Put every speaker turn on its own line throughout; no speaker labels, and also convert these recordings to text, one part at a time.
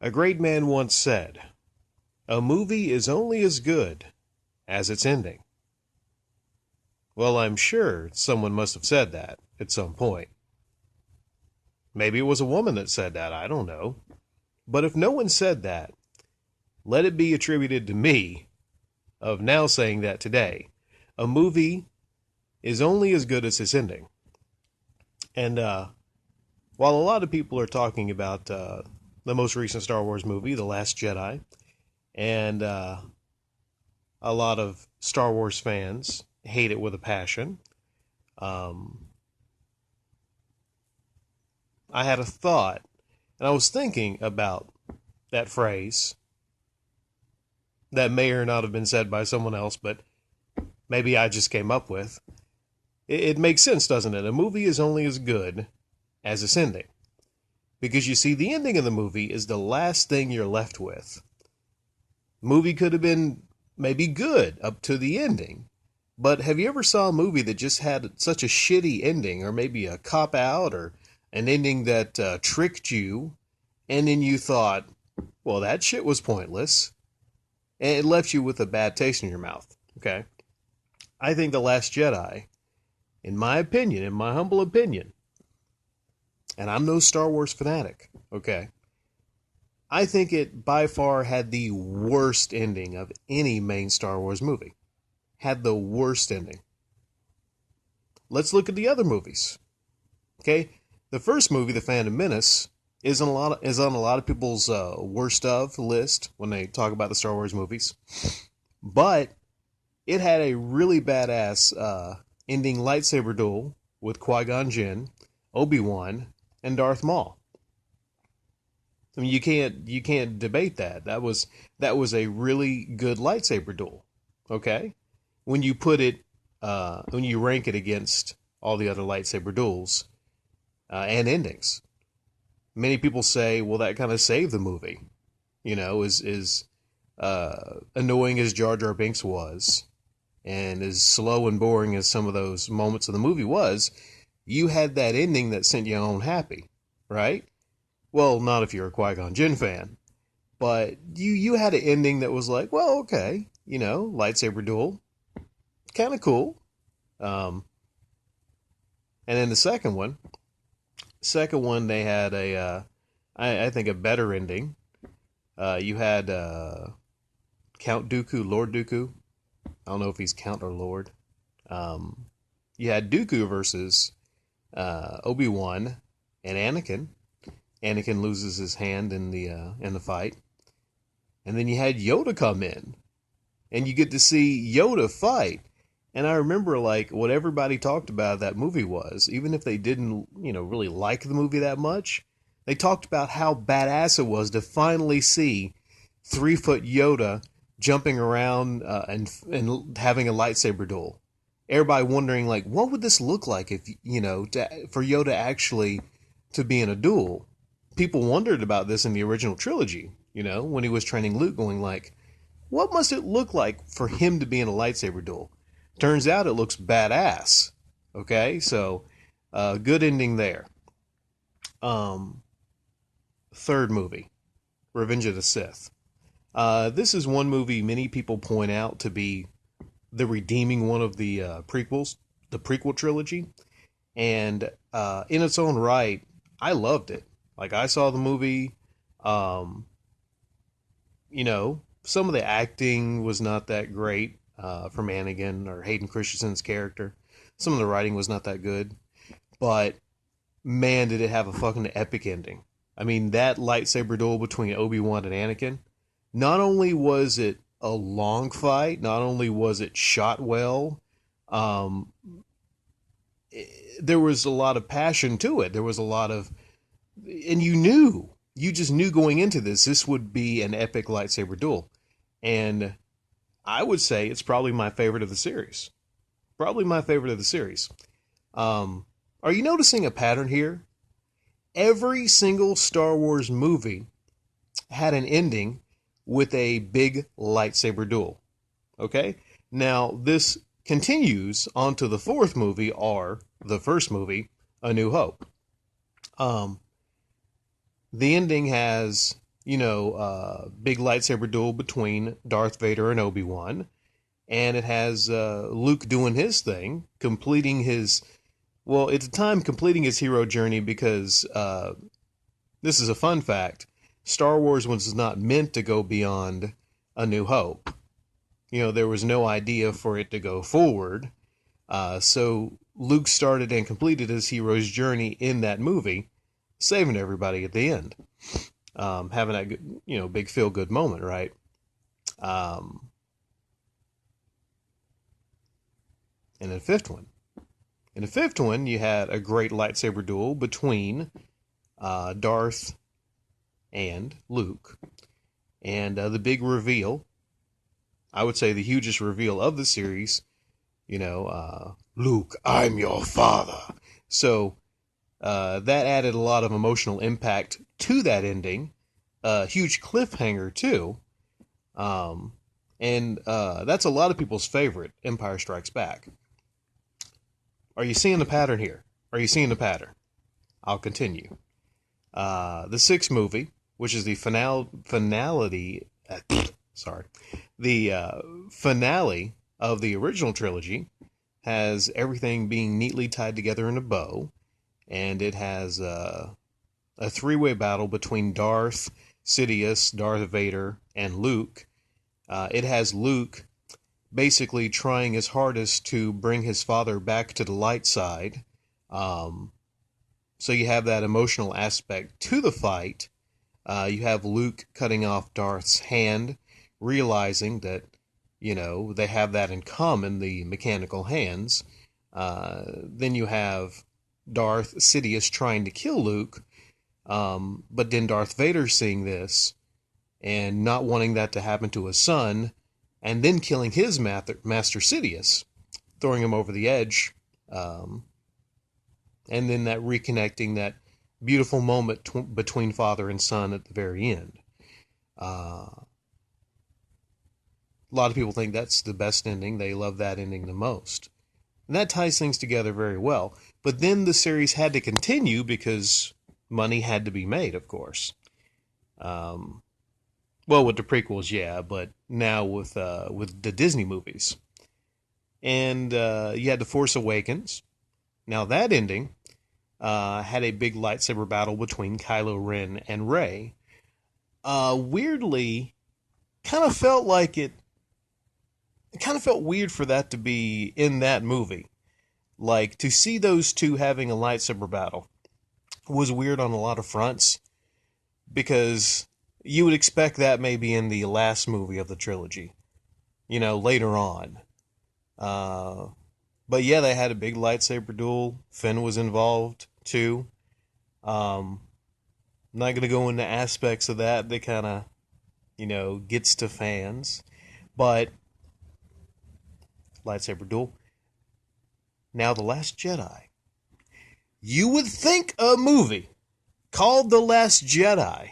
A great man once said, "A movie is only as good as its ending." Well, I'm sure someone must have said that at some point. Maybe it was a woman that said that, I don't know. But if no one said that, let it be attributed to me of now saying that today. A movie is only as good as its ending. And while a lot of people are talking about the most recent Star Wars movie, The Last Jedi, and a lot of Star Wars fans hate it with a passion, I had a thought, and I was thinking about that phrase that may or not have been said by someone else, but maybe I just came up with. It makes sense, doesn't it? A movie is only as good as its ending. Because you see, the ending of the movie is the last thing you're left with. The movie could have been maybe good up to the ending. But have you ever saw a movie that just had such a shitty ending, or maybe a cop-out, or an ending that tricked you, and then you thought, well, that shit was pointless, and it left you with a bad taste in your mouth, okay? I think The Last Jedi, in my opinion, in my humble opinion, and I'm no Star Wars fanatic, okay? I think it by far had the worst ending of any main Star Wars movie. Had the worst ending. Let's look at the other movies, okay? The first movie, The Phantom Menace, is on a lot of people's worst of list when they talk about the Star Wars movies. But it had a really badass ending lightsaber duel with Qui-Gon Jinn, Obi-Wan, and Darth Maul. I mean, you can't debate that. That was a really good lightsaber duel. Okay, when you put it, when you rank it against all the other lightsaber duels and endings, many people say, well, that kind of saved the movie. You know, as annoying as Jar Jar Binks was, and as slow and boring as some of those moments of the movie was, you had that ending that sent you home happy, right? Well, not if you're a Qui-Gon Jinn fan, but you had an ending that was like, well, okay, you know, lightsaber duel, kind of cool. And then the second one, they had I think a better ending. You had Count Dooku, Lord Dooku. I don't know if he's Count or Lord. You had Dooku versus Obi-Wan and Anakin. Anakin loses his hand in the fight. And then you had Yoda come in. And you get to see Yoda fight. And I remember, like, what everybody talked about that movie was, even if they didn't, you know, really like the movie that much, they talked about how badass it was to finally see 3-foot Yoda jumping around and having a lightsaber duel. Everybody wondering, like, what would this look like if, you know, for Yoda actually to be in a duel? People wondered about this in the original trilogy, you know, when he was training Luke, going like, what must it look like for him to be in a lightsaber duel? Turns out it looks badass. Okay, so good ending there. Third movie, Revenge of the Sith. This is one movie many people point out to be the redeeming one of the prequels, the prequel trilogy. And in its own right, I loved it. Like, I saw the movie, you know, some of the acting was not that great from Anakin or Hayden Christensen's character. Some of the writing was not that good. But, man, did it have a fucking epic ending. I mean, that lightsaber duel between Obi-Wan and Anakin, not only was it a long fight, not only was it shot well, there was a lot of passion to it. There was a lot of, and you just knew going into this would be an epic lightsaber duel. And I would say it's probably my favorite of the series. Probably my favorite of the series. Are you noticing a pattern here? Every single Star Wars movie had an ending with a big lightsaber duel. Okay? Now, this continues onto the fourth movie, or the first movie, A New Hope. Um, the ending has, big lightsaber duel between Darth Vader and Obi-Wan, and it has Luke doing his thing, completing his, well, at the time, completing his hero journey because, this is a fun fact, Star Wars was not meant to go beyond A New Hope. There was no idea for it to go forward. So Luke started and completed his hero's journey in that movie, saving everybody at the end. Having that, big feel-good moment, right? And the fifth one. In the fifth one, you had a great lightsaber duel between Darth and Luke. And the big reveal, I would say the hugest reveal of the series, Luke, I'm your father. So that added a lot of emotional impact to that ending. Huge cliffhanger, too. And that's a lot of people's favorite, Empire Strikes Back. Are you seeing the pattern here? Are you seeing the pattern? I'll continue. The sixth movie, which is the finality of the original trilogy, has everything being neatly tied together in a bow, and it has a three-way battle between Darth, Sidious, Darth Vader, and Luke. It has Luke basically trying his hardest to bring his father back to the light side. So you have that emotional aspect to the fight. You have Luke cutting off Darth's hand, realizing that, they have that in common, the mechanical hands. Then you have Darth Sidious trying to kill Luke, but then Darth Vader seeing this and not wanting that to happen to his son, and then killing his Master Sidious, throwing him over the edge, and then that reconnecting, that beautiful moment between father and son at the very end. A lot of people think that's the best ending. They love that ending the most. And that ties things together very well. But then the series had to continue because money had to be made, of course. Well, with the prequels, yeah, but now with the Disney movies. And you had The Force Awakens. Now that ending had a big lightsaber battle between Kylo Ren and Rey. Weirdly, kind of felt like it kind of felt weird for that to be in that movie. Like, to see those two having a lightsaber battle was weird on a lot of fronts, because you would expect that maybe in the last movie of the trilogy, later on. But yeah, they had a big lightsaber duel. Finn was involved too. I'm not going to go into aspects of that kind of, gets to fans. But lightsaber duel. Now, The Last Jedi. You would think a movie called The Last Jedi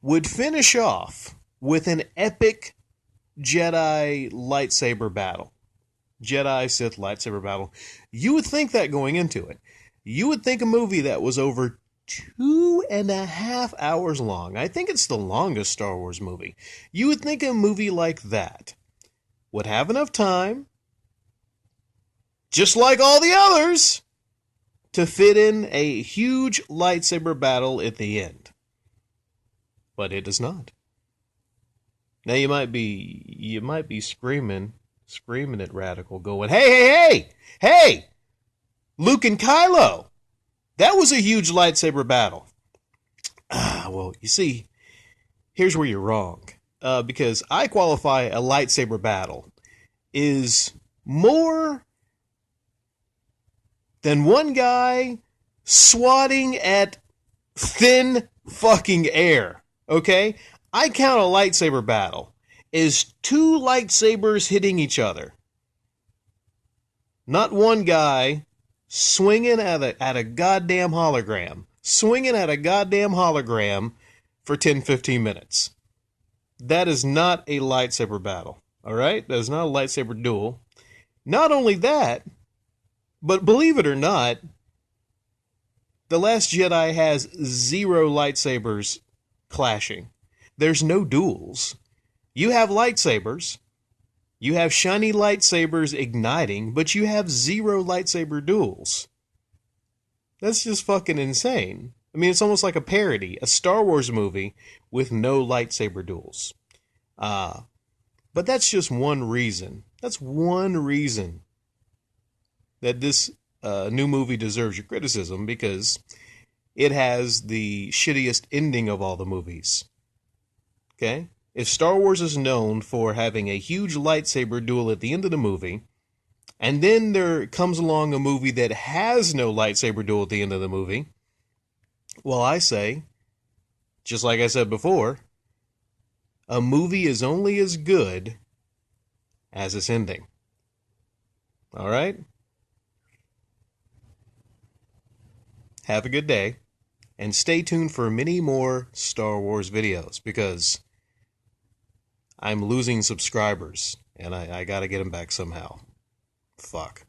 would finish off with an epic Jedi lightsaber battle. Jedi Sith lightsaber battle. You would think that going into it. You would think a movie that was over 2.5 hours long. I think it's the longest Star Wars movie. You would think a movie like that would have enough time, just like all the others, to fit in a huge lightsaber battle at the end. But it does not. Now you might be screaming at Radical, going, hey, Luke and Kylo, that was a huge lightsaber battle. Well, you see, here's where you're wrong. Because I qualify a lightsaber battle is more than one guy swatting at thin fucking air. Okay? I count a lightsaber battle as two lightsabers hitting each other. Not one guy swinging at a goddamn hologram. Swinging at a goddamn hologram for 10-15 minutes. That is not a lightsaber battle. Alright? That is not a lightsaber duel. Not only that, but believe it or not, The Last Jedi has 0 lightsabers clashing. There's no duels. You have lightsabers. You have shiny lightsabers igniting, but you have 0 lightsaber duels. That's just fucking insane. I mean, it's almost like a parody, a Star Wars movie with no lightsaber duels. But that's just one reason. That's one reason that this new movie deserves your criticism, because it has the shittiest ending of all the movies. Okay? If Star Wars is known for having a huge lightsaber duel at the end of the movie, and then there comes along a movie that has no lightsaber duel at the end of the movie, well, I say, just like I said before, a movie is only as good as its ending. All right? Have a good day, and stay tuned for many more Star Wars videos, because I'm losing subscribers, and I gotta get them back somehow. Fuck.